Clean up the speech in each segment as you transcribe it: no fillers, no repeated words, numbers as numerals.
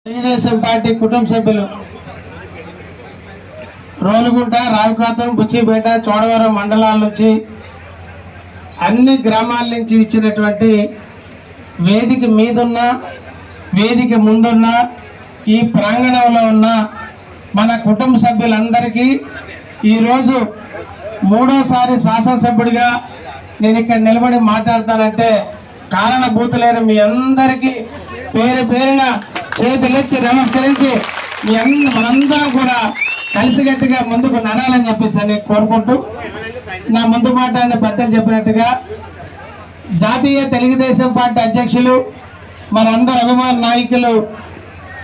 Telugu Desam party కుటుంబ సభ్యులు రోలుగుంట, రావికాతం, బుచ్చిపేట, చోడవరం మండలాల నుంచి అన్ని గ్రామాల నుంచి ఇచ్చినటువంటి వేదిక మీదున్న వేదిక ముందున్న ఈ ప్రాంగణంలో ఉన్న మన కుటుంబ సభ్యులందరికీ ఈరోజు మూడోసారి శాసనసభ్యుడిగా నేను ఇక్కడ నిలబడి మాట్లాడతానంటే కారణభూతులైన మీ అందరికీ పేరు పేరున చేతులెత్తి నమస్కరించి మనందరం కూడా కలిసికట్టుగా ముందుకు నడాలని చెప్పేసి అని కోరుకుంటూ నా ముందు మాట్లాడిన పెద్దలు చెప్పినట్టుగా జాతీయ తెలుగుదేశం పార్టీ అధ్యక్షులు మనందరి అభిమాన నాయకులు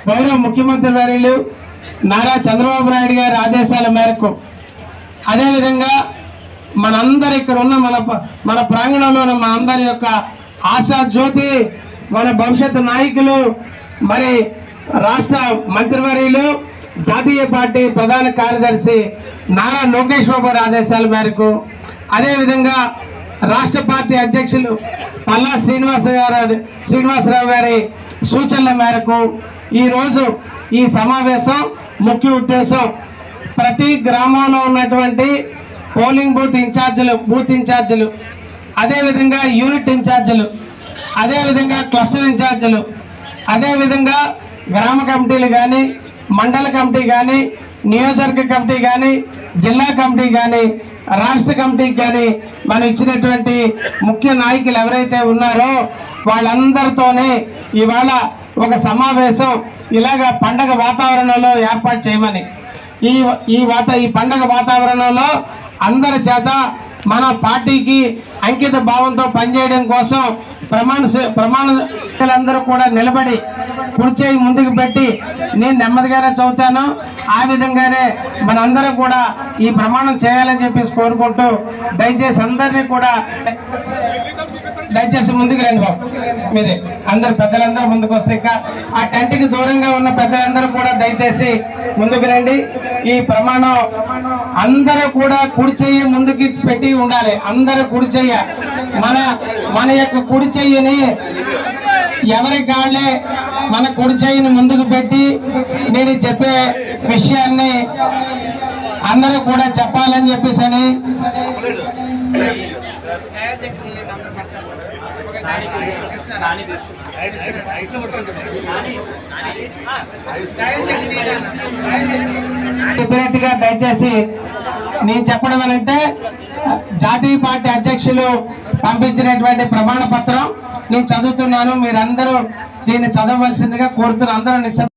గౌరవ ముఖ్యమంత్రి వర్యులు నారా చంద్రబాబు నాయుడు గారి ఆదేశాల మేరకు అదేవిధంగా మనందరి ఇక్కడ ఉన్న మన ప్రాంగణంలో ఉన్న మనందరి యొక్క ఆశా జ్యోతి మన భవిష్యత్తు నాయకులు మరి రాష్ట్ర మంత్రివర్యులు జాతీయ పార్టీ ప్రధాన కార్యదర్శి నారా లోకేష్ బాబు ఆదేశాల మేరకు అదేవిధంగా రాష్ట్ర పార్టీ అధ్యక్షులు పల్లా శ్రీనివాసరావు గారి సూచనల మేరకు ఈరోజు ఈ సమావేశం ముఖ్య ఉద్దేశం ప్రతి గ్రామంలో ఉన్నటువంటి పోలింగ్ బూత్ ఇన్ఛార్జీలు అదేవిధంగా యూనిట్ ఇన్ఛార్జీలు అదేవిధంగా క్లస్టర్ ఇన్ఛార్జీలు అదేవిధంగా గ్రామ కమిటీలు కానీ మండల కమిటీ కానీ నియోజకవర్గ కమిటీ కానీ జిల్లా కమిటీ కానీ రాష్ట్ర కమిటీకి కానీ మనం ఇచ్చినటువంటి ముఖ్య నాయకులు ఎవరైతే ఉన్నారో వాళ్ళందరితోనే ఇవాళ ఒక సమావేశం ఇలాగ పండగ వాతావరణంలో ఏర్పాటు చేయమని ఈ పండగ వాతావరణంలో అందరి చేత మన పార్టీకి అంకిత భావంతో పనిచేయడం కోసం ప్రమాణాలందరూ కూడా నిలబడి కుర్చీ ముందుకు పెట్టి నేను నెమ్మదిగానే చదువుతాను ఆ విధంగానే మనందరం కూడా ఈ ప్రమాణం చేయాలని చెప్పేసి కోరుకుంటూ దయచేసి అందరినీ కూడా దయచేసి ముందుకు రండి బాబు. మీరే అందరు పెద్దలందరూ ముందుకు వస్తే ఇంకా ఆ టెంట్కి దూరంగా ఉన్న పెద్దలందరూ కూడా దయచేసి ముందుకు రండి. ఈ ప్రమాణం అందరూ కూడా కుడి చెయ్యి ముందుకి పెట్టి ఉండాలి. అందరూ కుడి చెయ్య మన యొక్క కుడి చెయ్యిని ఎవరి కాళ్ళే మన కుడి చెయ్యిని ముందుకు పెట్టి నేను చెప్పే విషయాన్ని అందరూ కూడా చెప్పాలని చెప్పేసి అని చెప్పినట్టుగా దయచేసి నేను చెప్పడం అంటే జాతీయ పార్టీ అధ్యక్షులు పంపించినటువంటి ప్రమాణ పత్రం నేను చదువుతున్నాను. మీరందరూ దీన్ని చదవవలసిందిగా కోరుతున్నారు. అందరూ